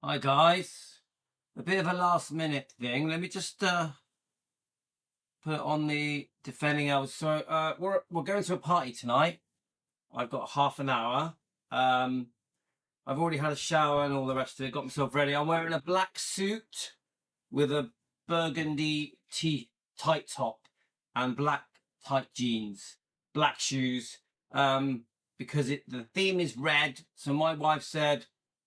Hi guys, a bit of a last minute thing. Let me just put it on the defending Elvis. So we're going to a party tonight. I've got half an hour. I've already had a shower and all the rest of it. Got myself ready. I'm wearing a black suit with a burgundy tight top and black tight jeans, black shoes. Because the theme is red. So my wife said,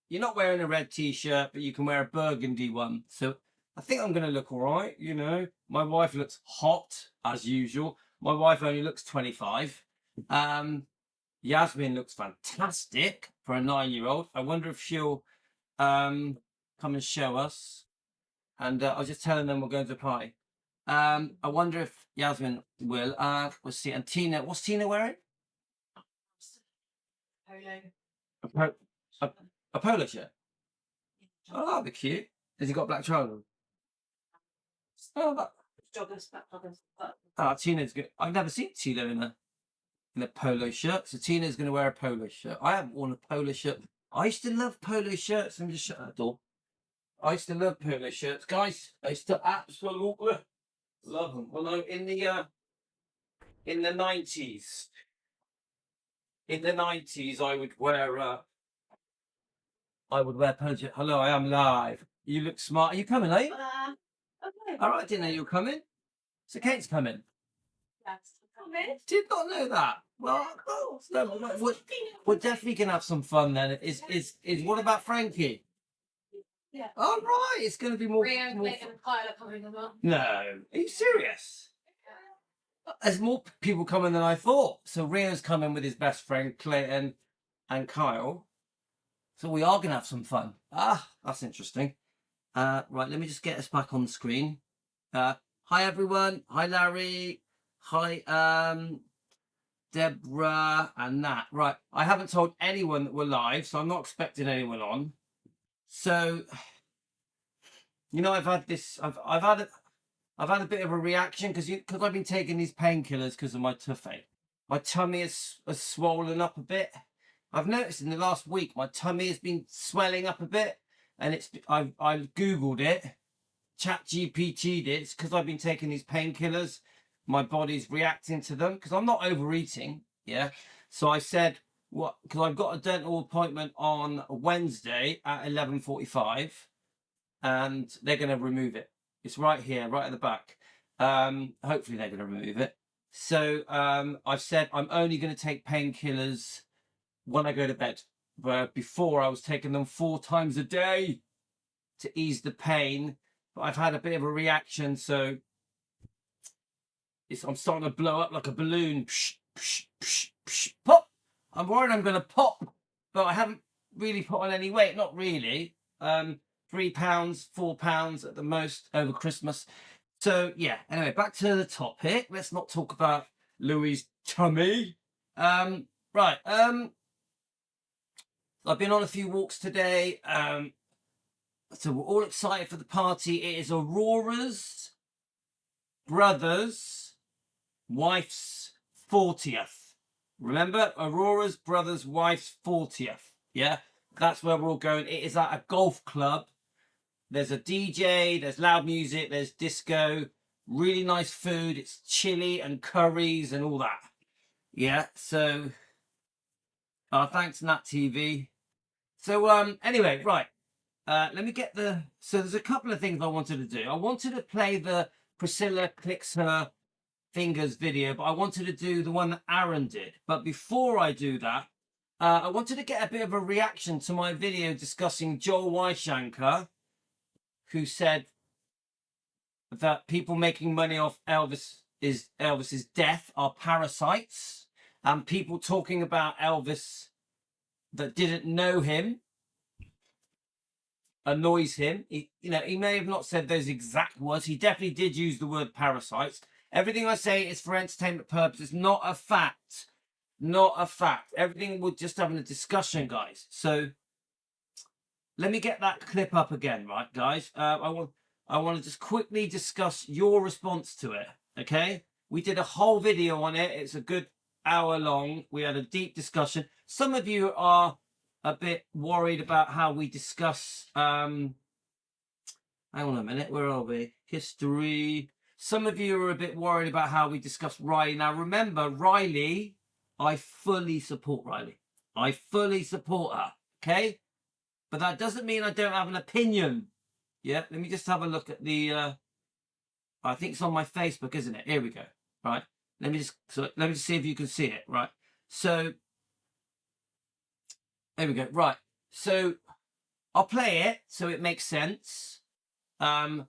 you're not wearing a red t-shirt, but you can wear a burgundy one. So I think I'm going to look all right, you know. My wife looks hot, as usual. My wife only looks 25. Yasmin looks fantastic for a 9-year-old. I wonder if she'll come and show us. And I was just telling them we're going to a party. I wonder if Yasmin will. We'll see. And Tina, what's Tina wearing? Polo. A polo shirt. Oh, that'd be cute. Has he got black trousers? Oh, Joggers, black joggers. Tina's good. I've never seen Tina in a polo shirt. So Tina's going to wear a polo shirt. I haven't worn a polo shirt. I used to love polo shirts. Let me just shut that door. I used to love polo shirts, guys. I used to absolutely love them. Well, in the 90s. In the 90s, I would wear polo shirt. Hello, I am live. You look smart. Are you coming, are you? Okay. All right, I didn't know you were coming. So Kate's coming. Yes. Coming. Did not know that. Well, no, we're definitely gonna have some fun then. Is what about Frankie? Yeah. All right, it's gonna be more. Rio, Clayton, and Kyle are coming as well. No, are you serious? There's more people coming than I thought. So Rio's coming with his best friend Clayton and Kyle. So we are gonna have some fun. That's interesting. Right, let me just get us back on the screen. Hi everyone. Hi Larry. Hi Deborah and Nat. Right, I haven't told anyone that we're live, so I'm not expecting anyone on. So, you know, I've had a bit of a reaction because I've been taking these painkillers because of my toothache. My tummy has swollen up a bit. I've noticed in the last week my tummy has been swelling up a bit, and I googled it, ChatGPT'd it. It's because I've been taking these painkillers. My body's reacting to them because I'm not overeating. Yeah. So I said, what? Because I've got a dental appointment on Wednesday at 11:45, and they're going to remove it. It's right here, right at the back. Hopefully they're going to remove it. So I've said I'm only going to take painkillers when I go to bed. Where before I was taking them 4 times a day to ease the pain. But I've had a bit of a reaction, so I'm starting to blow up like a balloon. Psh, psh, psh, psh, pop! I'm worried I'm going to pop, but I haven't really put on any weight. Not really. 3 pounds, 4 pounds at the most over Christmas. So yeah. Anyway, back to the topic. Let's not talk about Louis' tummy. Right. I've been on a few walks today. So we're all excited for the party. It is Aurora's brother's wife's 40th. Remember, Aurora's brother's wife's 40th. Yeah, that's where we're all going. It is at a golf club. There's a DJ, there's loud music, there's disco, really nice food. It's chili and curries and all that. Yeah, so thanks Nat TV. So anyway, right. Let me get so there's a couple of things I wanted to do. I wanted to play the Priscilla clicks her fingers video, but I wanted to do the one that Aaron did. But before I do that, I wanted to get a bit of a reaction to my video discussing Joel Weinshanker, who said that people making money off Elvis's death are parasites, and people talking about Elvis that didn't know him annoys him. He may have not said those exact words. He definitely did use the word parasites. Everything I say is for entertainment purposes, not a fact. Not a fact. Everything we're just having a discussion, guys. So let me get that clip up again, right, guys? I want to just quickly discuss your response to it, okay? We did a whole video on it. It's a good hour long. We had a deep discussion. Some of you are a bit worried about how we discuss, hang on a minute, where are we? History. Some of you are a bit worried about how we discuss Riley. Now, remember, Riley, I fully support Riley. I fully support her, okay? But that doesn't mean I don't have an opinion. Yeah, let me just have a look at the, I think it's on my Facebook, isn't it? Here we go, right? Let me just see if you can see it, right? So, there we go, right. So, I'll play it so it makes sense. And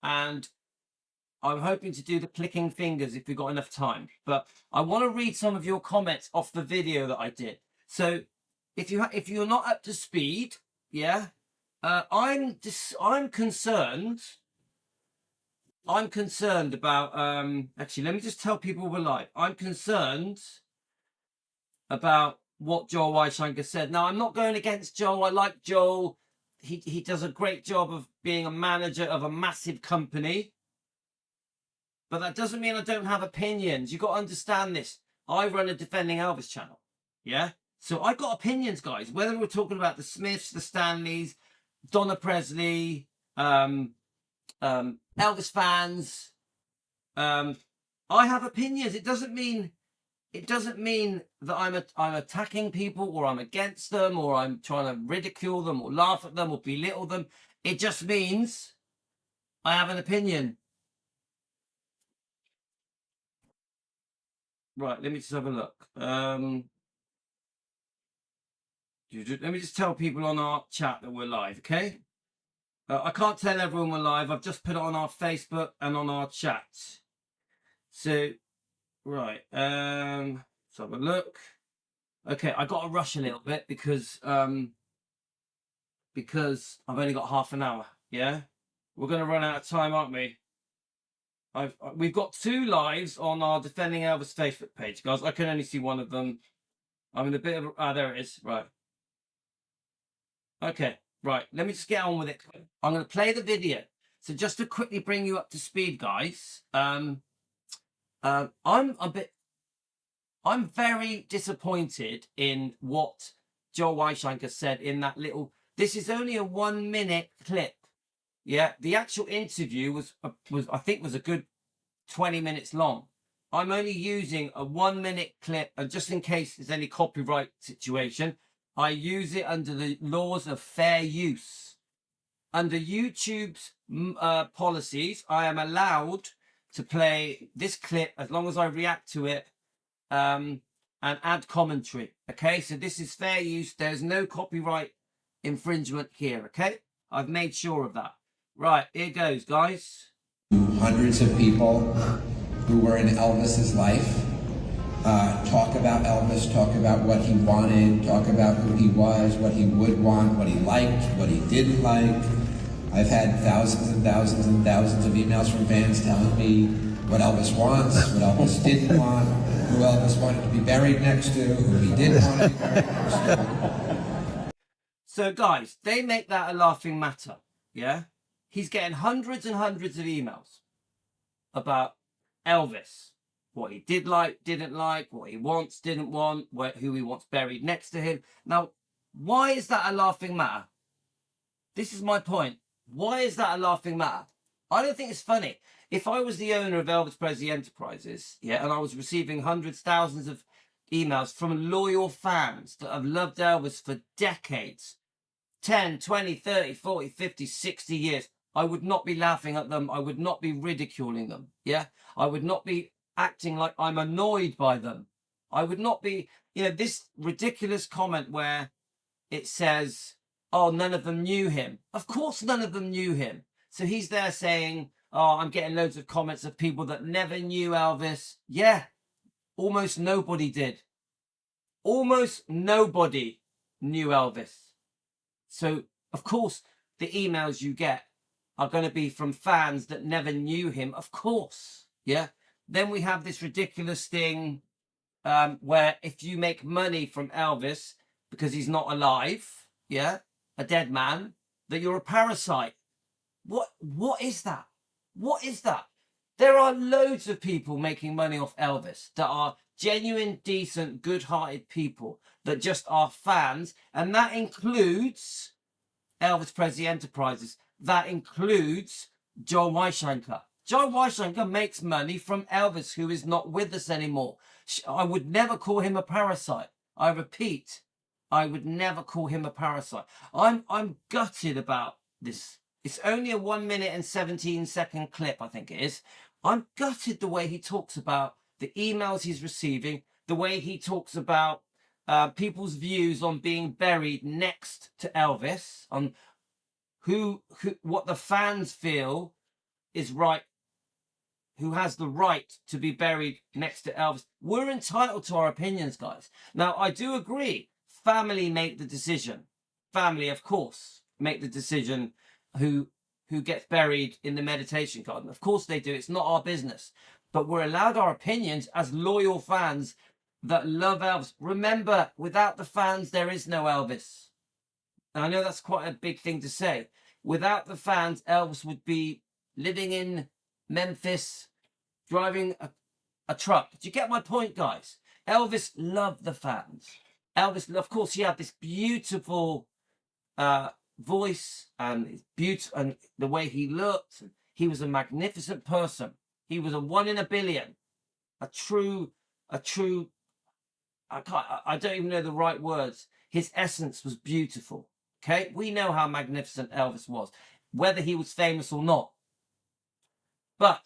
I'm hoping to do the clicking fingers if we've got enough time. But I want to read some of your comments off the video that I did. So, if you're not up to speed, yeah, I'm concerned. I'm concerned about actually, let me just tell people we're live. I'm concerned about what Joel Weinshanker said. Now, I'm not going against Joel. I like Joel. He does a great job of being a manager of a massive company. But that doesn't mean I don't have opinions. You've got to understand this. I run a Defending Elvis channel. Yeah? So I've got opinions, guys. Whether we're talking about the Smiths, the Stanleys, Donna Presley, Elvis fans, I have opinions. It doesn't mean that I'm attacking people or I'm against them or I'm trying to ridicule them or laugh at them or belittle them. It just means I have an opinion. Right, let me just have a look. Let me just tell people on our chat that we're live, okay? I can't tell everyone we're live. I've just put it on our Facebook and on our chat. So, right, let's have a look. Okay, I got to rush a little bit because I've only got half an hour. Yeah, we're going to run out of time, aren't we? We've got 2 lives on our Defending Elvis Facebook page, guys. I can only see one of them. I'm in a bit of there it is. Right. Okay. Right. Let me just get on with it. I'm going to play the video. So just to quickly bring you up to speed, guys. I'm very disappointed in what Joel Weinshanker said in that little. This is only a 1-minute clip. Yeah, the actual interview was I think was a good 20 minutes long. I'm only using a 1-minute clip, and just in case there's any copyright situation, I use it under the laws of fair use. Under YouTube's policies, I am allowed to play this clip as long as I react to it and add commentary. Okay, so this is fair use. There's no copyright infringement here. Okay, I've made sure of that. Right, here goes, guys. Hundreds of people who were in Elvis's life talk about Elvis, talk about what he wanted, talk about who he was, what he would want, what he liked, what he didn't like. I've had thousands and thousands and thousands of emails from fans telling me what Elvis wants, what Elvis didn't want, who Elvis wanted to be buried next to, who he didn't want to be buried next to. So, guys, they make that a laughing matter, yeah? He's getting hundreds and hundreds of emails about Elvis. What he did like, didn't like, what he wants, didn't want, who he wants buried next to him. Now, why is that a laughing matter? This is my point. Why is that a laughing matter? I don't think it's funny. If I was the owner of Elvis Presley Enterprises, yeah, and I was receiving hundreds, thousands of emails from loyal fans that have loved Elvis for decades, 10, 20, 30, 40, 50, 60 years, I would not be laughing at them. I would not be ridiculing them. Yeah. I would not be acting like I'm annoyed by them. I would not be, this ridiculous comment where it says, oh, none of them knew him. Of course, none of them knew him. So he's there saying, oh, I'm getting loads of comments of people that never knew Elvis. Yeah. Almost nobody did. Almost nobody knew Elvis. So, of course, the emails you get are going to be from fans that never knew him, of course. Yeah. Then we have this ridiculous thing where if you make money from Elvis because he's not alive, yeah, a dead man, that you're a parasite. What is that? What is that? There are loads of people making money off Elvis that are genuine, decent, good-hearted people that just are fans, and that includes Elvis Presley Enterprises. That includes Joel Weinshanker. Joel Weinshanker makes money from Elvis, who is not with us anymore. I would never call him a parasite. I repeat, I would never call him a parasite. I'm gutted about this. It's only a 1 minute and 17-second clip, I think it is. I'm gutted the way he talks about the emails he's receiving, the way he talks about people's views on being buried next to Elvis, on what the fans feel is right, who has the right to be buried next to Elvis. We're entitled to our opinions, guys. Now, I do agree, family make the decision. Family, of course, make the decision who gets buried in the meditation garden. Of course they do. It's not our business. But we're allowed our opinions as loyal fans that love Elvis. Remember, without the fans, there is no Elvis. And I know that's quite a big thing to say. Without the fans, Elvis would be living in Memphis, driving a truck. Do you get my point, guys? Elvis loved the fans. Elvis, of course, he had this beautiful voice and and the way he looked. He was a magnificent person. He was a 1 in a billion, a true. I don't even know the right words. His essence was beautiful. Okay, we know how magnificent Elvis was, whether he was famous or not. But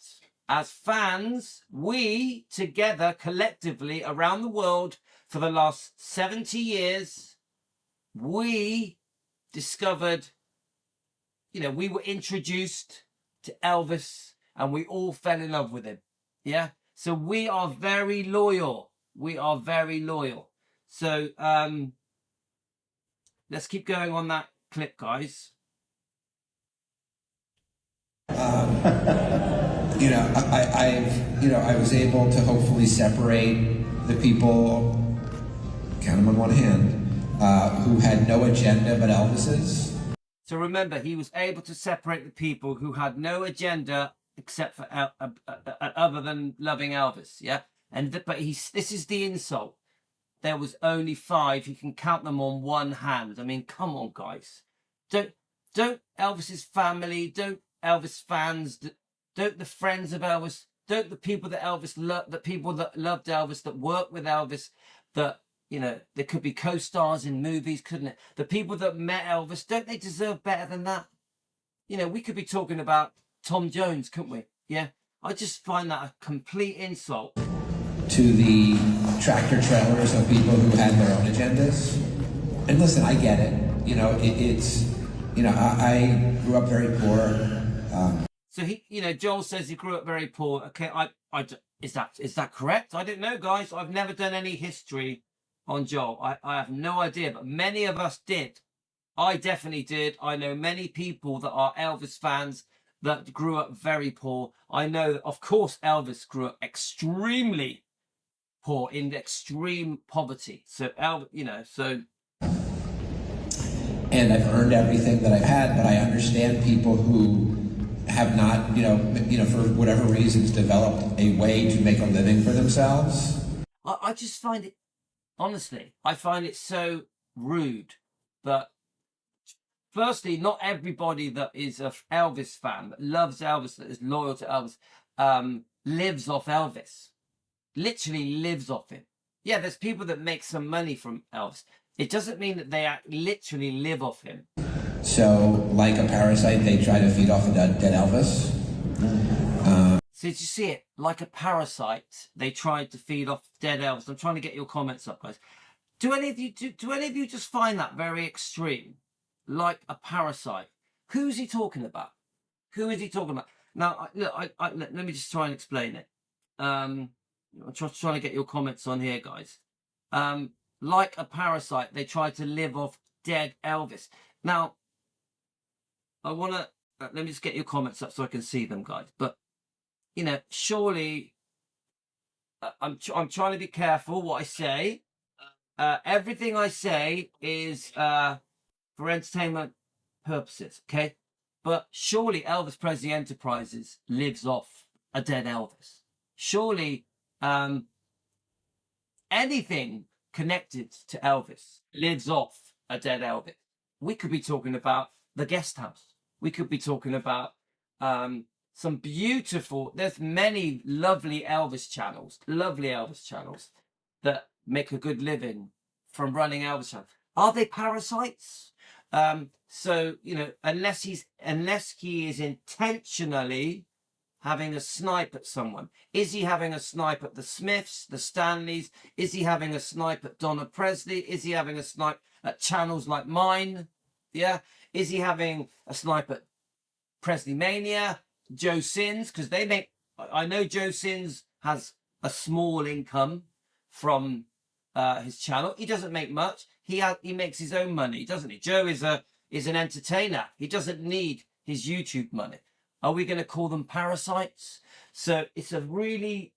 as fans, we together collectively around the world for the last 70 years, we discovered, we were introduced to Elvis and we all fell in love with him. Yeah. So we are very loyal. We are very loyal. So let's keep going on that clip, guys. I was able to hopefully separate the people, count them on one hand, who had no agenda but Elvis's. So remember, he was able to separate the people who had no agenda except for other than loving Elvis. Yeah, but this is the insult. There was only 5. You can count them on one hand. I mean, come on, guys. Don't Elvis's family, don't Elvis fans, don't the friends of Elvis, don't the people that Elvis loved, the people that loved Elvis, that worked with Elvis, that, there could be co-stars in movies, couldn't it? The people that met Elvis, don't they deserve better than that? We could be talking about Tom Jones, couldn't we? Yeah. I just find that a complete insult. To the tractor trailers of people who had their own agendas. And listen, I get it. I grew up very poor. So Joel says he grew up very poor. Okay, is that correct? I don't know, guys. I've never done any history on Joel. I have no idea, but many of us did. I definitely did. I know many people that are Elvis fans that grew up very poor. I know that, of course, Elvis grew up extremely poor, in extreme poverty. So And I've earned everything that I've had, but I understand people who have not, for whatever reasons, developed a way to make a living for themselves. I just find it, honestly, I find it so rude that, firstly, not everybody that is an Elvis fan, that loves Elvis, that is loyal to Elvis, lives off Elvis. Literally lives off him. Yeah, there's people that make some money from Elvis. It doesn't mean that they literally live off him. So, like a parasite, they try to feed off of dead Elvis. So did you see it? Like a parasite, they tried to feed off dead Elvis. I'm trying to get your comments up, guys. Do any of you just find that very extreme? Like a parasite. Who's he talking about? Who is he talking about? Now, let me just try and explain it. I'm trying to get your comments on here, guys. Like a parasite, they try to live off dead Elvis. Now, I want to, let me just get your comments up so I can see them, guys. But, surely, I'm trying to be careful what I say. Everything I say is for entertainment purposes, okay? But surely Elvis Presley Enterprises lives off a dead Elvis. Surely anything connected to Elvis lives off a dead Elvis. We could be talking about the Guest House. We could be talking about some beautiful, there's many lovely Elvis channels that make a good living from running Elvis channels. Are they parasites? So, you know, unless he is intentionally having a snipe at someone. Is he having a snipe at the Smiths, the Stanleys? Is he having a snipe at Donna Presley? Is he having a snipe at channels like mine? Yeah. Is he having a snipe at Presley Mania, Joe Sins? Because they make, I know Joe Sins has a small income from his channel. He doesn't make much. He makes his own money, doesn't he? Joe is an entertainer. He doesn't need his YouTube money. Are we going to call them parasites? So it's a really,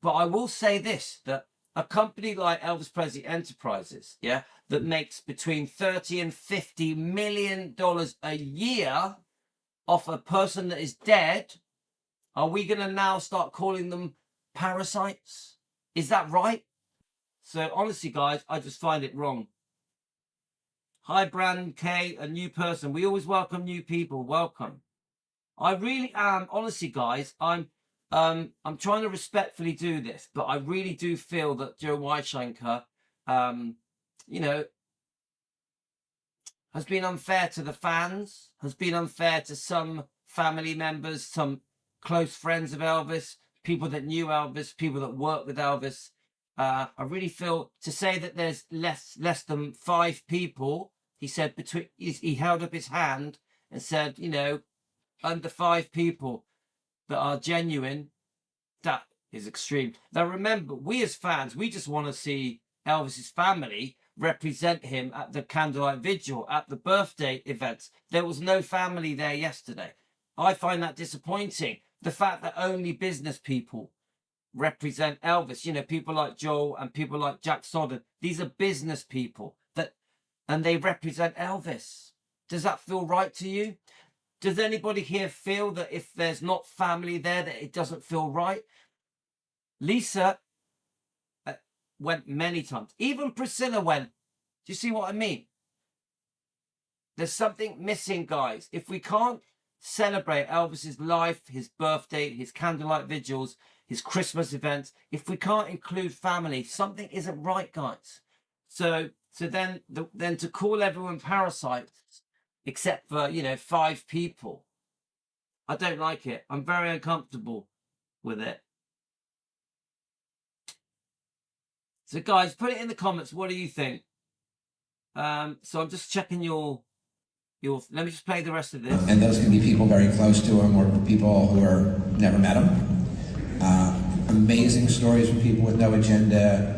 but I will say this, that a company like Elvis Presley Enterprises, yeah, that makes between $30 and $50 million a year off a person that is dead, are we going to now start calling them parasites? Is that right? So honestly, guys, I just find it wrong. Hi, Brand K, a new person. We always welcome new people. Welcome. I really am, honestly, guys, I'm trying to respectfully do this, but I really do feel that Joe Weinshanker, you know, has been unfair to the fans, has been unfair to some family members, some close friends of Elvis, people that knew Elvis, people that worked with Elvis. I really feel to say that there's less than 5 people. He said he held up his hand and said, you know, under 5 people that are genuine, that is extreme. Now remember, we as fans, we just want to see Elvis's family represent him at the candlelight vigil, at the birthday events. There was no family there yesterday. I find that disappointing. The fact that only business people represent Elvis, you know, people like Joel and people like Jack Sodden, these are business people and they represent Elvis. Does that feel right to you? Does anybody here feel that if there's not family there, that it doesn't feel right? Lisa went many times. Even Priscilla went. Do you see what I mean? There's something missing, guys. If we can't celebrate Elvis's life, his birthday, his candlelight vigils, his Christmas events, if we can't include family, something isn't right, guys. So then to call everyone parasites, except for, you know, 5 people, I don't like it. I'm very uncomfortable with it. So guys, put it in the comments. What do you think? So I'm just checking your let me just play the rest of this. And those can be people very close to him or people who are never met him. Amazing stories from people with no agenda.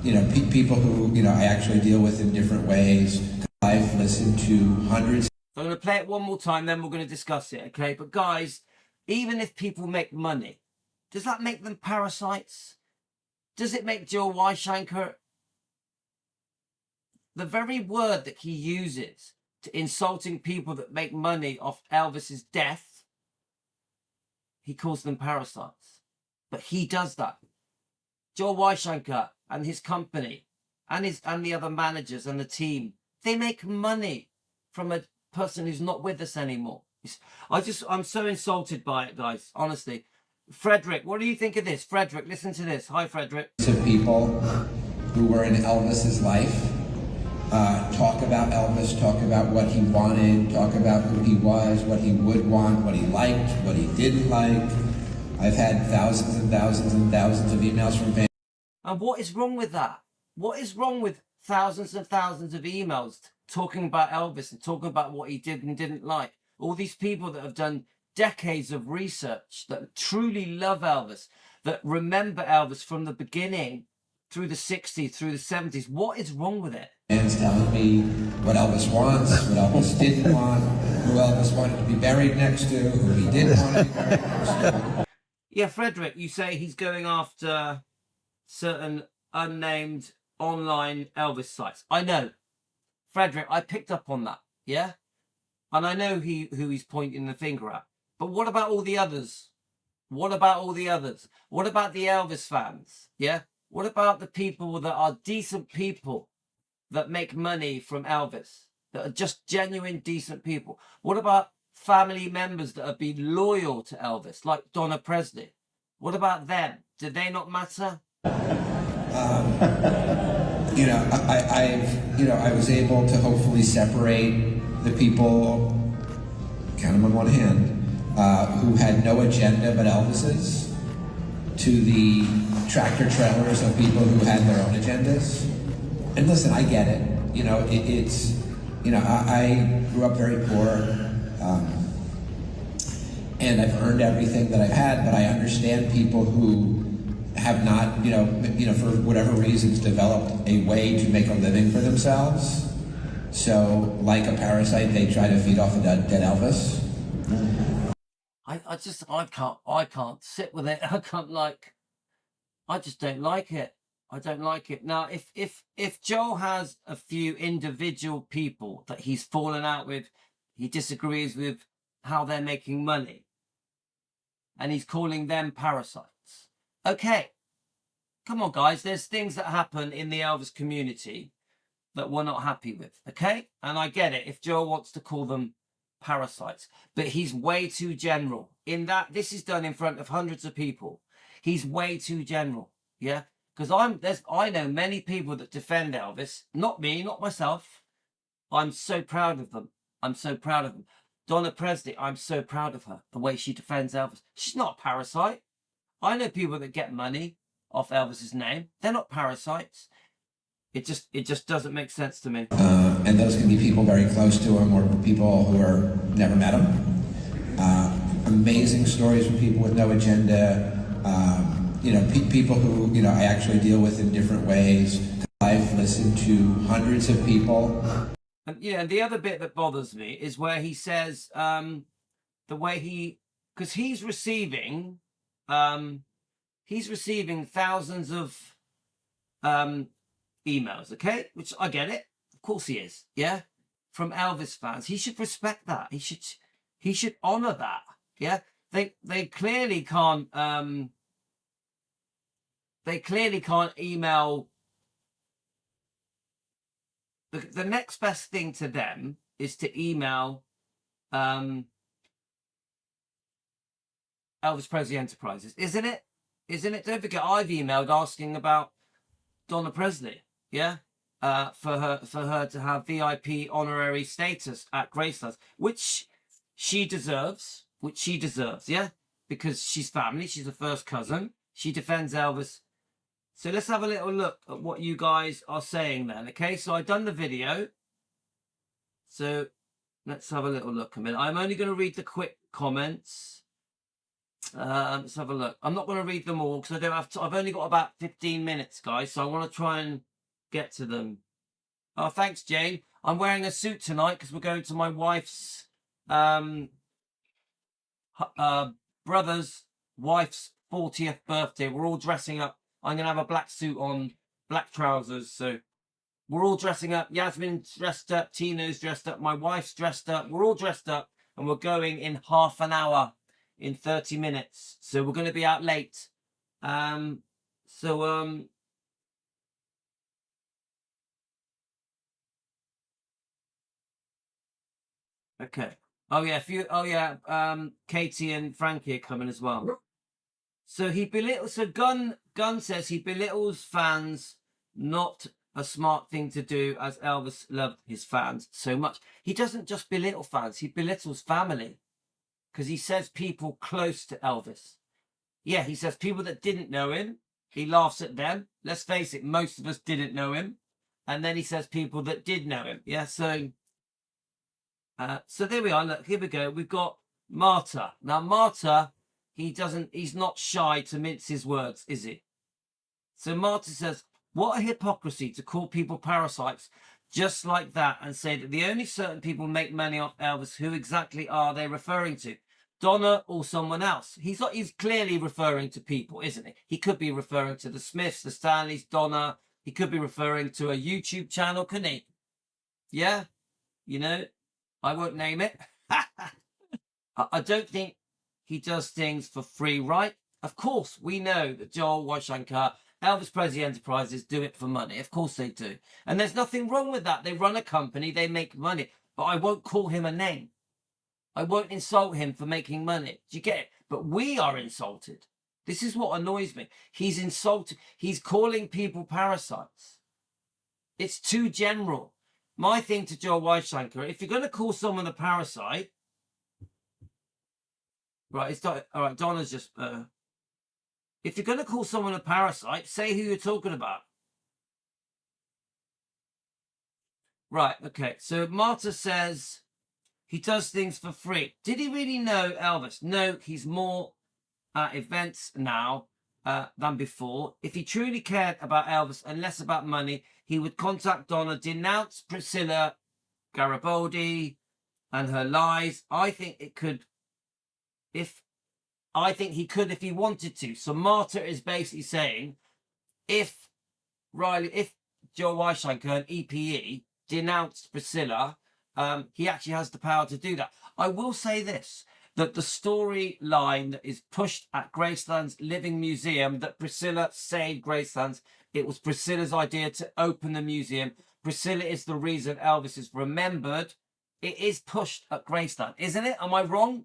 You know, people who, you know, I actually deal with in different ways. I've listened to hundreds. I'm going to play it one more time, then we're going to discuss it, okay? But guys, even if people make money, does that make them parasites? Does it make Joe Weinshanker? The very word that he uses to insulting people that make money off Elvis's death, he calls them parasites. But he does that. Joe Weinshanker and his company and the other managers and the team, they make money from a person who's not with us anymore. I'm so insulted by it, guys, honestly. Frederick, what do you think of this? Frederick, listen to this. Hi, Frederick. Of people who were in Elvis's life talk about Elvis, talk about what he wanted, talk about who he was, what he would want, what he liked, what he didn't like. I've had thousands and thousands and thousands of emails from fans. And what is wrong with that? What is wrong with thousands and thousands of emails talking about Elvis and talking about what he did and didn't like? All these people that have done decades of research, that truly love Elvis, that remember Elvis from the beginning through the 60s, through the 70s. What is wrong with it? Fans telling me what Elvis wants, what Elvis didn't want, who Elvis wanted to be buried next to, who he didn't want to be buried next to. Yeah, Frederick, you say he's going after certain unnamed online Elvis sites. I know. Frederick, I picked up on that, yeah? And I know who he's pointing the finger at. But what about all the others? What about all the others? What about the Elvis fans? Yeah? What about the people that are decent people that make money from Elvis, that are just genuine decent people? What about family members that have been loyal to Elvis, like Donna Presley? What about them? Do they not matter? You know, I was able to hopefully separate the people, count them on one hand, who had no agenda but Elvis's, to the tractor trailers of people who had their own agendas. And listen, I get it. You know, it's, you know, I grew up very poor, and I've earned everything that I've had, but I understand people who have not, you know, for whatever reasons, developed a way to make a living for themselves. So, like a parasite, they try to feed off of dead Elvis. I can't sit with it. I just don't like it. I don't like it. Now, if Joel has a few individual people that he's fallen out with, he disagrees with how they're making money, and he's calling them parasites. Okay, come on, guys. There's things that happen in the Elvis community that we're not happy with, okay? And I get it if Joel wants to call them parasites, but he's way too general in that this is done in front of hundreds of people. He's way too general, yeah? Because I know many people that defend Elvis, not me, not myself. I'm so proud of them. I'm so proud of them. Donna Presley, I'm so proud of her, the way she defends Elvis. She's not a parasite. I know people that get money off Elvis's name. They're not parasites. It just doesn't make sense to me. And those can be people very close to him or people who are never met him. Amazing stories from people with no agenda. You know, people who, you know, I actually deal with in different ways. I've listened to hundreds of people. And yeah, the other bit that bothers me is where he says the way because he's receiving thousands of emails, okay, which I get it, of course he is, yeah, from Elvis fans. He should respect that. He should honor that, yeah. They clearly can't email. The next best thing to them is to email Elvis Presley Enterprises, isn't it? Don't forget, I've emailed asking about Donna Presley, yeah, for her to have VIP honorary status at Graceland, which she deserves, yeah, because she's family, she's a first cousin, she defends Elvis. So let's have a little look at what you guys are saying then, okay? So I've done the video. So let's have a little look a minute. I'm only going to read the quick comments. Let's have a look. I'm not going to read them all because I don't have to. I've only got about 15 minutes, guys. So I want to try and get to them. Oh, thanks, Jane. I'm wearing a suit tonight because we're going to my wife's brother's wife's 40th birthday. We're all dressing up. I'm going to have a black suit on, black trousers. So we're all dressing up. Yasmin's dressed up. Tina's dressed up. My wife's dressed up. We're all dressed up. And we're going in half an hour, in 30 minutes. So we're going to be out late. Okay. Oh, yeah. Katie and Frankie are coming as well. So Gunn says he belittles fans, not a smart thing to do, as Elvis loved his fans so much. He doesn't just belittle fans, he belittles family. Because he says people close to Elvis. Yeah, he says people that didn't know him, he laughs at them. Let's face it, most of us didn't know him. And then he says people that did know him. Yeah, so there we are. Look, here we go. We've got Marta. Now, Marta, he's not shy to mince his words, is he? So Marta says, what a hypocrisy to call people parasites just like that and say that the only certain people make money off Elvis. Who exactly are they referring to? Donna or someone else? He's clearly referring to people, isn't he? He could be referring to the Smiths, the Stanleys, Donna. He could be referring to a YouTube channel, couldn't he? Yeah? You know, I won't name it. I don't think he does things for free, right? Of course, we know that Joel Weinshanker Elvis Presley Enterprises do it for money. Of course they do. And there's nothing wrong with that. They run a company, they make money. But I won't call him a name. I won't insult him for making money. Do you get it? But we are insulted. This is what annoys me. He's insulted. He's calling people parasites. It's too general. My thing to Joe Weinshanker, if you're going to call someone a parasite, right, it's not, all right, Donna's just, if you're going to call someone a parasite, say who you're talking about. Right, okay. So Marta says he does things for free. Did he really know Elvis? No, he's more at events now than before. If he truly cared about Elvis and less about money, he would contact Donna, denounce Priscilla Garibaldi and her lies. I think he could if he wanted to. So Marta is basically saying if Joe Weinshanker and EPE denounced Priscilla, he actually has the power to do that. I will say this, that the storyline that is pushed at Graceland's Living Museum, that Priscilla saved Graceland's, it was Priscilla's idea to open the museum. Priscilla is the reason Elvis is remembered. It is pushed at Graceland, isn't it? Am I wrong?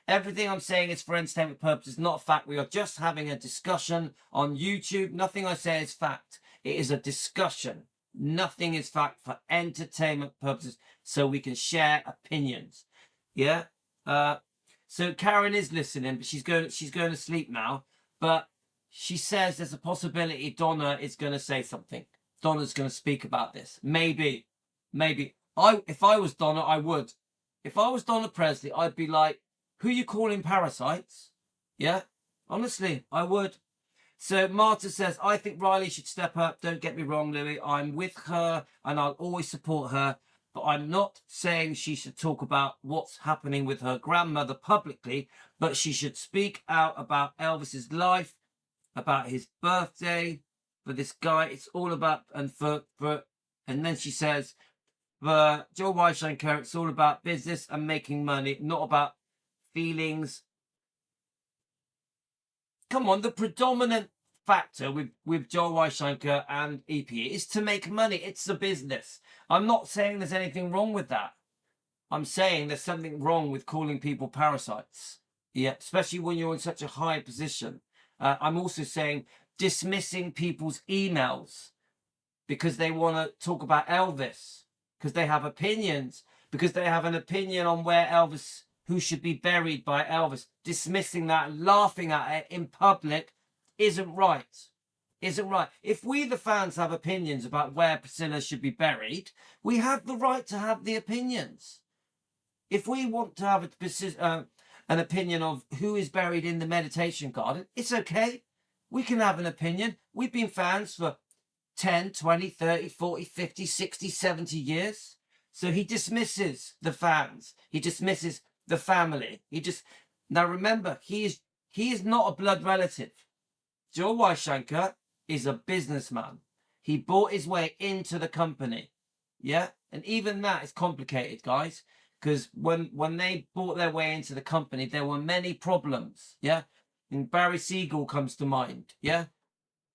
Everything I'm saying is for entertainment purposes, not fact. We are just having a discussion on YouTube. Nothing I say is fact. It is a discussion. Nothing is fact, for entertainment purposes, so we can share opinions. Yeah. So Karen is listening, but she's going to sleep now. But she says there's a possibility Donna is going to say something. Donna's going to speak about this. Maybe. If I was Donna, I would. If I was Donna Presley, I'd be like, who you calling parasites? Yeah. Honestly, I would. So Marta says, I think Riley should step up. Don't get me wrong, Louis. I'm with her and I'll always support her. But I'm not saying she should talk about what's happening with her grandmother publicly, but she should speak out about Elvis's life, about his birthday, for this guy. It's all about, and then she says, for Joe Weinshanker, it's all about business and making money, not about feelings. Come on, the predominant factor with Joe Weinshanker and EPE is to make money. It's a business. I'm not saying there's anything wrong with that. I'm saying there's something wrong with calling people parasites. Yeah, especially when you're in such a high position. I'm also saying dismissing people's emails because they want to talk about Elvis, because they have opinions, because they have an opinion on where Elvis, who should be buried by Elvis. Dismissing that, laughing at it in public isn't right. Isn't right. If we, the fans, have opinions about where Priscilla should be buried, we have the right to have the opinions. If we want to have an opinion of who is buried in the meditation garden, it's okay. We can have an opinion. We've been fans for 10, 20, 30, 40, 50, 60, 70 years. So he dismisses the fans. He dismisses the family. Now remember, he is not a blood relative. Joe Weinshanker is a businessman. He bought his way into the company. Yeah. And even that is complicated, guys, because when they bought their way into the company, there were many problems. Yeah. And Barry Siegel comes to mind. Yeah.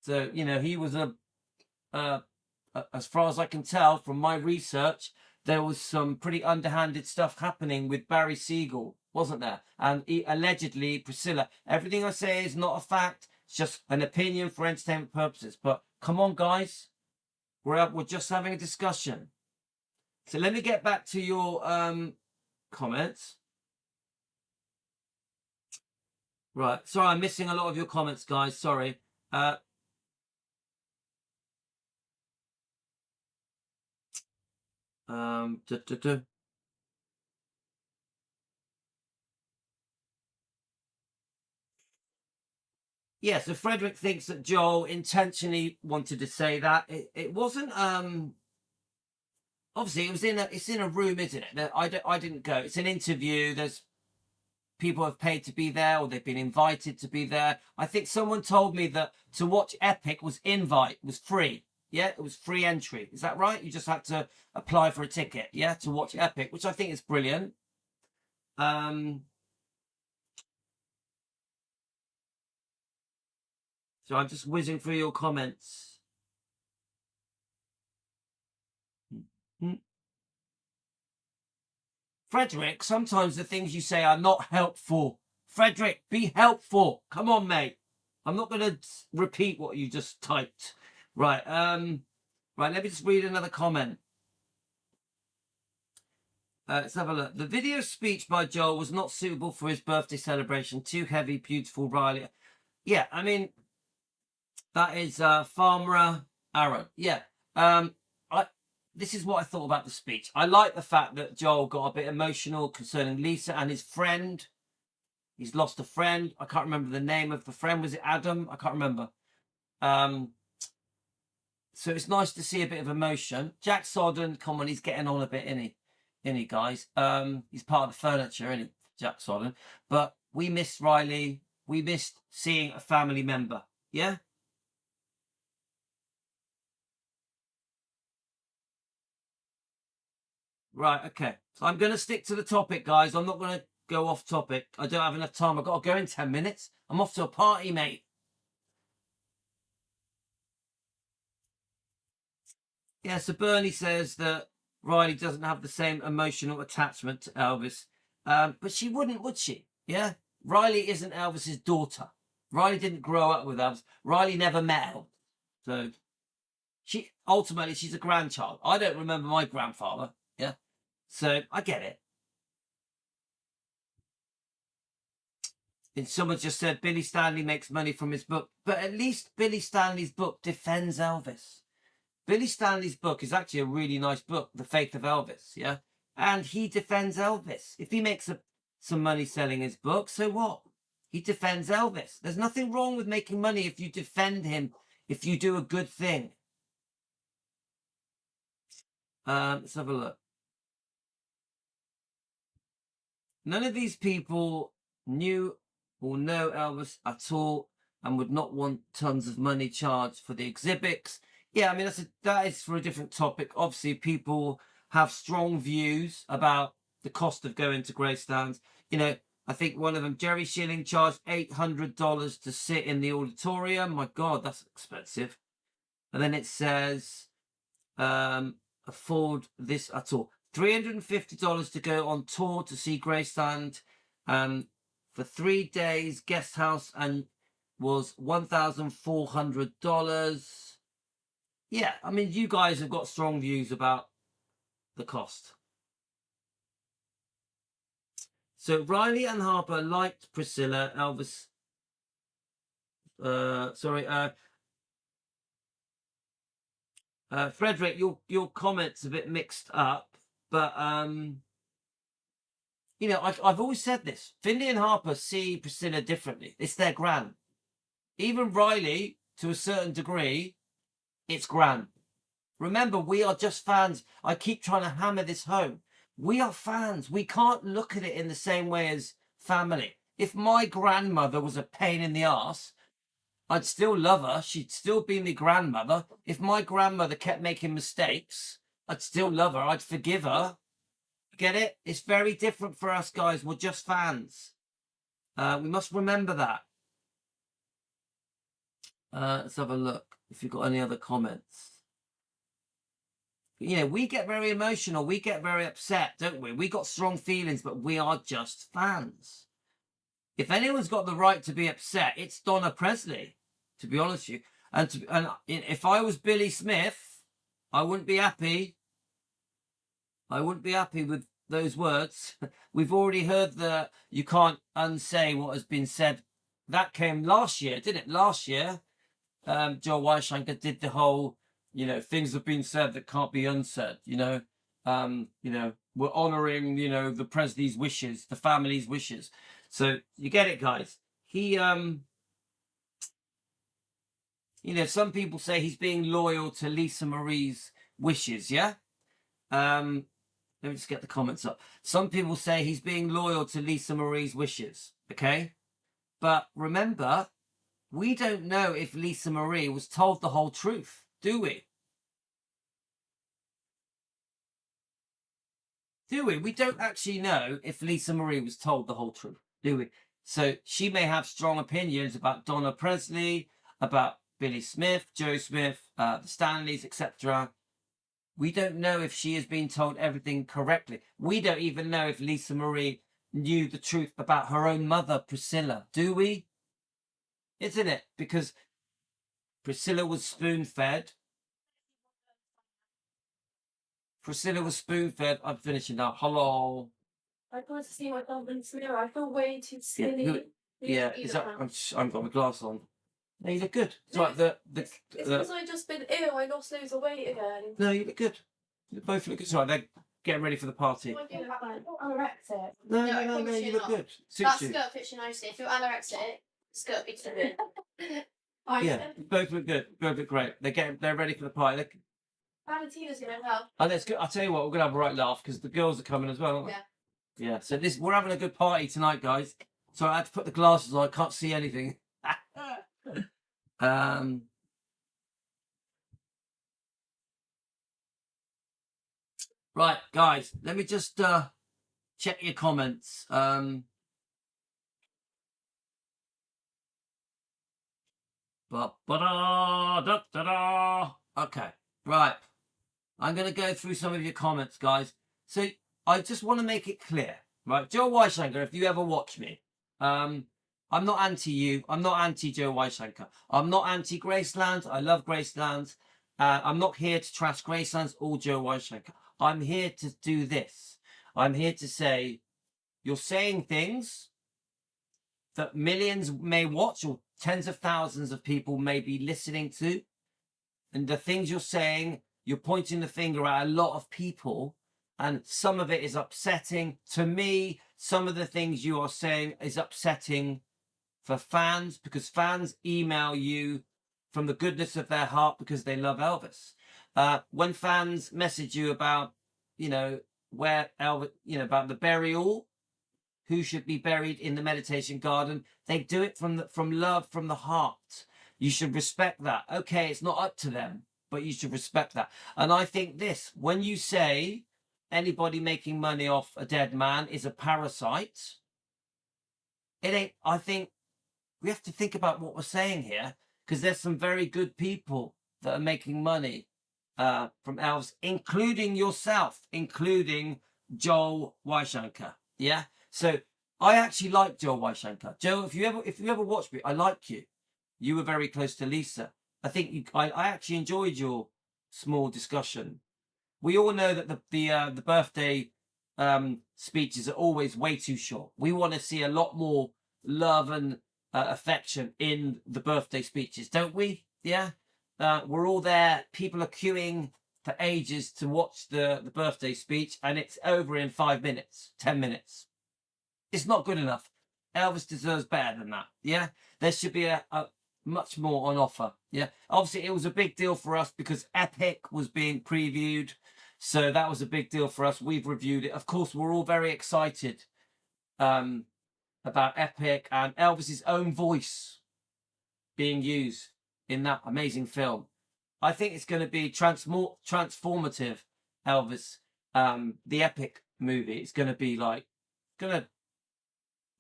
So, he was as far as I can tell from my research, there was some pretty underhanded stuff happening with Barry Siegel, wasn't there? And allegedly Priscilla. Everything I say is not a fact. It's just an opinion for entertainment purposes. But come on, guys. We're just having a discussion. So let me get back to your comments. Right. Sorry, I'm missing a lot of your comments, guys. Sorry. Yeah, so Frederick thinks that Joel intentionally wanted to say that. It wasn't obviously it's in a room, isn't it? I didn't go. It's an interview. There's people have paid to be there, or they've been invited to be there. I think someone told me that to watch Epic was free. Yeah, it was free entry. Is that right? You just had to apply for a ticket, yeah, to watch Epic, which I think is brilliant. So I'm just whizzing through your comments. Frederick, sometimes the things you say are not helpful. Frederick, be helpful. Come on, mate. I'm not going to repeat what you just typed. Right. Right. Let me just read another comment. Let's have a look. The video speech by Joel was not suitable for his birthday celebration. Too heavy, beautiful, Riley. Yeah, I mean, that is Farmer Aaron. Yeah. This is what I thought about the speech. I like the fact that Joel got a bit emotional concerning Lisa and his friend. He's lost a friend. I can't remember the name of the friend. Was it Adam? I can't remember. So it's nice to see a bit of emotion. Jack Sodden, come on, he's getting on a bit, isn't he, guys? He's part of the furniture, isn't he, Jack Sodden? But we missed Riley. We missed seeing a family member. Yeah? Right, okay. So I'm going to stick to the topic, guys. I'm not going to go off topic. I don't have enough time. I've got to go in 10 minutes. I'm off to a party, mate. Yeah, so Bernie says that Riley doesn't have the same emotional attachment to Elvis. But she wouldn't, would she? Yeah? Riley isn't Elvis's daughter. Riley didn't grow up with Elvis. Riley never met Elvis. So ultimately she's a grandchild. I don't remember my grandfather. Yeah? So I get it. And someone just said Billy Stanley makes money from his book. But at least Billy Stanley's book defends Elvis. Billy Stanley's book is actually a really nice book, The Faith of Elvis, yeah? And he defends Elvis. If he makes some money selling his book, so what? He defends Elvis. There's nothing wrong with making money if you defend him, if you do a good thing. Let's have a look. None of these people knew or know Elvis at all and would not want tons of money charged for the exhibits. Yeah, I mean, that is for a different topic. Obviously, people have strong views about the cost of going to Gracelands. You know, I think one of them, Jerry Schilling, charged $800 to sit in the auditorium. My God, that's expensive. And then it says, afford this at all. $350 to go on tour to see Graceland. For 3 days, guest house and was $1,400. Yeah, I mean, you guys have got strong views about the cost. So Riley and Harper liked Priscilla. Elvis. Frederick, your comments a bit mixed up, but you know, I've always said this. Finley and Harper see Priscilla differently. It's their gran. Even Riley, to a certain degree, it's gran. Remember, we are just fans. I keep trying to hammer this home. We are fans. We can't look at it in the same way as family. If my grandmother was a pain in the arse, I'd still love her. She'd still be my grandmother. If my grandmother kept making mistakes, I'd still love her. I'd forgive her. Get it? It's very different for us, guys. We're just fans. We must remember that. Let's have a look if you've got any other comments. You know, we get very emotional. We get very upset, don't we? We got strong feelings, but we are just fans. If anyone's got the right to be upset, it's Donna Presley, to be honest with you. And if I was Billy Smith, I wouldn't be happy. I wouldn't be happy with those words. We've already heard that you can't unsay what has been said. That came last year, didn't it? Last year, Joel Weinshanker did the whole, you know, things have been said that can't be unsaid, you know. We're honouring, you know, the Presley's wishes, the family's wishes. So you get it, guys. He, you know, some people say he's being loyal to Lisa Marie's wishes, yeah? Let me just get the comments up. Some people say he's being loyal to Lisa Marie's wishes, okay? But remember, we don't know if Lisa Marie was told the whole truth, do we? Do we? We don't actually know if Lisa Marie was told the whole truth, do we? So she may have strong opinions about Donna Presley. about Billy Smith, Joe Smith, the Stanleys, etc. We don't know if she has been told everything correctly. We don't even know if Lisa Marie knew the truth about her own mother, Priscilla. Do we? Isn't it? Because Priscilla was spoon-fed. Priscilla was spoon-fed. I'm finishing now. Hello. I got to see myself in the mirror. I feel way too skinny. Yeah, is that, I've got my glass on. No, you look good. It's like It's because I've just been ill. I lost loads of weight again. No, you look good. You both look good. It's right, they're getting ready for the party. Anorexic. No, No, I you promise you look not. good. That Suits you. skirt fits you nicely. If you're anorexic, skirt fits you good. Yeah, you both look good. You both look great. They're ready for the party. Valentina's gonna help. And that's good. I'll tell you what, we're gonna have a right laugh because the girls are coming as well, aren't they? Yeah. Yeah. So we're having a good party tonight, guys. So I had to put the glasses on. I can't see anything. Right, guys. Let me just check your comments. Okay, right. I'm going to go through some of your comments, guys. So I just want to make it clear, right? Joe Weinshanker, if you ever watch me, I'm not anti you. I'm not anti Joe Weinshanker. I'm not anti Graceland. I love Graceland. I'm not here to trash Graceland or Joe Weinshanker. I'm here to do this. I'm here to say you're saying things that millions may watch or tens of thousands of people may be listening to. And the things you're saying, you're pointing the finger at a lot of people, and some of it is upsetting. To me, some of the things you are saying is upsetting for fans, because fans email you from the goodness of their heart because they love Elvis. When fans message you about, where Elvis, about the burial, who should be buried in the meditation garden, they do it from love, from the heart. You should respect that. Okay, it's not up to them, but you should respect that. And I think this, when you say anybody making money off a dead man is a parasite, it ain't. I think we have to think about what we're saying here, because there's some very good people that are making money from Elvis, including yourself, including Joel Weinshanker. Yeah. So I actually like Joel Weinshanker. Joe, if you ever watch me, I like you. You were very close to Lisa. I think I actually enjoyed your small discussion. We all know that the birthday speeches are always way too short. We want to see a lot more love and affection in the birthday speeches, don't we? Yeah. We're all there. People are queuing for ages to watch the birthday speech, and it's over in 5 minutes, 10 minutes. It's not good enough. Elvis deserves better than that. Yeah. There should be a much more on offer. Yeah. Obviously, it was a big deal for us because Epic was being previewed. So that was a big deal for us. We've reviewed it. Of course, we're all very excited about Epic and Elvis's own voice being used in that amazing film. I think it's going to be transformative, Elvis. The Epic movie. It's going to be going to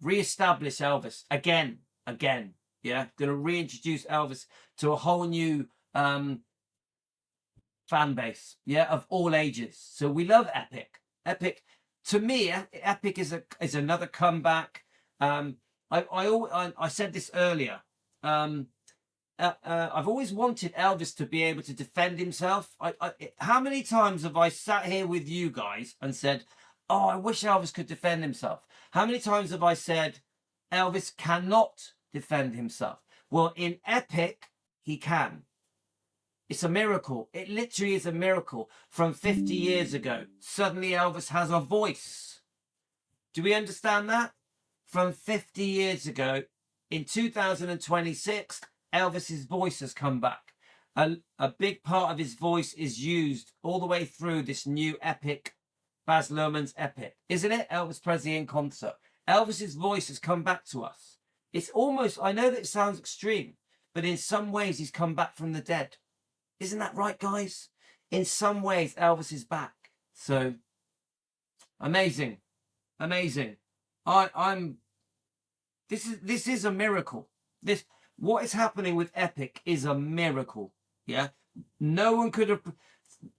re-establish Elvis again. Yeah, going to reintroduce Elvis to a whole new fan base. Yeah, of all ages. So we love Epic. Epic, to me, Epic is another comeback. I said this earlier. I've always wanted Elvis to be able to defend himself. How many times have I sat here with you guys and said, "Oh, I wish Elvis could defend himself"? How many times have I said Elvis cannot defend himself? Well, in Epic, he can. It's a miracle. It literally is a miracle. From 50 years ago, suddenly Elvis has a voice. Do we understand that? From 50 years ago, in 2026, Elvis's voice has come back. A big part of his voice is used all the way through this new Epic, Baz Luhrmann's Epic. Isn't it? Elvis Presley in concert. Elvis's voice has come back to us. It's almost, I know that it sounds extreme, but in some ways he's come back from the dead. Isn't that right, guys? In some ways, Elvis is back. So, amazing. This is a miracle. What is happening with Epic is a miracle. Yeah. No one could have,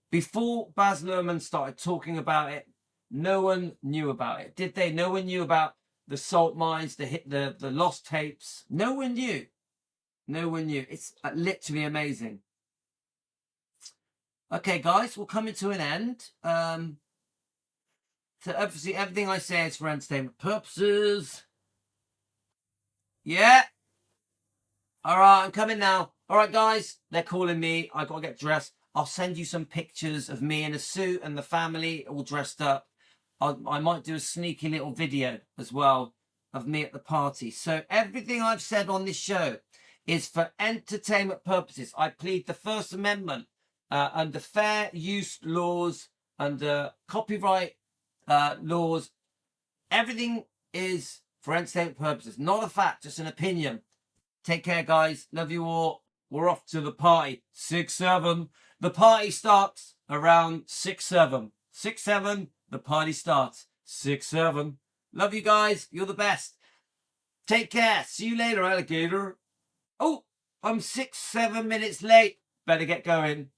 before Baz Luhrmann started talking about it, no one knew about it, did they? No one knew about the salt mines, the lost tapes. No one knew. No one knew. It's literally amazing. Okay, guys, we're coming to an end. So obviously everything I say is for entertainment purposes. Yeah. All right, I'm coming now. All right, guys, they're calling me. I got to get dressed. I'll send you some pictures of me in a suit and the family all dressed up. I might do a sneaky little video as well of me at the party. So everything I've said on this show is for entertainment purposes. I plead the First Amendment under fair use laws, under copyright laws. Everything is for entertainment purposes, not a fact, just an opinion. Take care, guys. Love you all. We're off to the party. 6-7. The party starts around 6-7. 6-7. The party starts. 6-7. Love you guys. You're the best. Take care. See you later, alligator. Oh, I'm 6-7 minutes late. Better get going.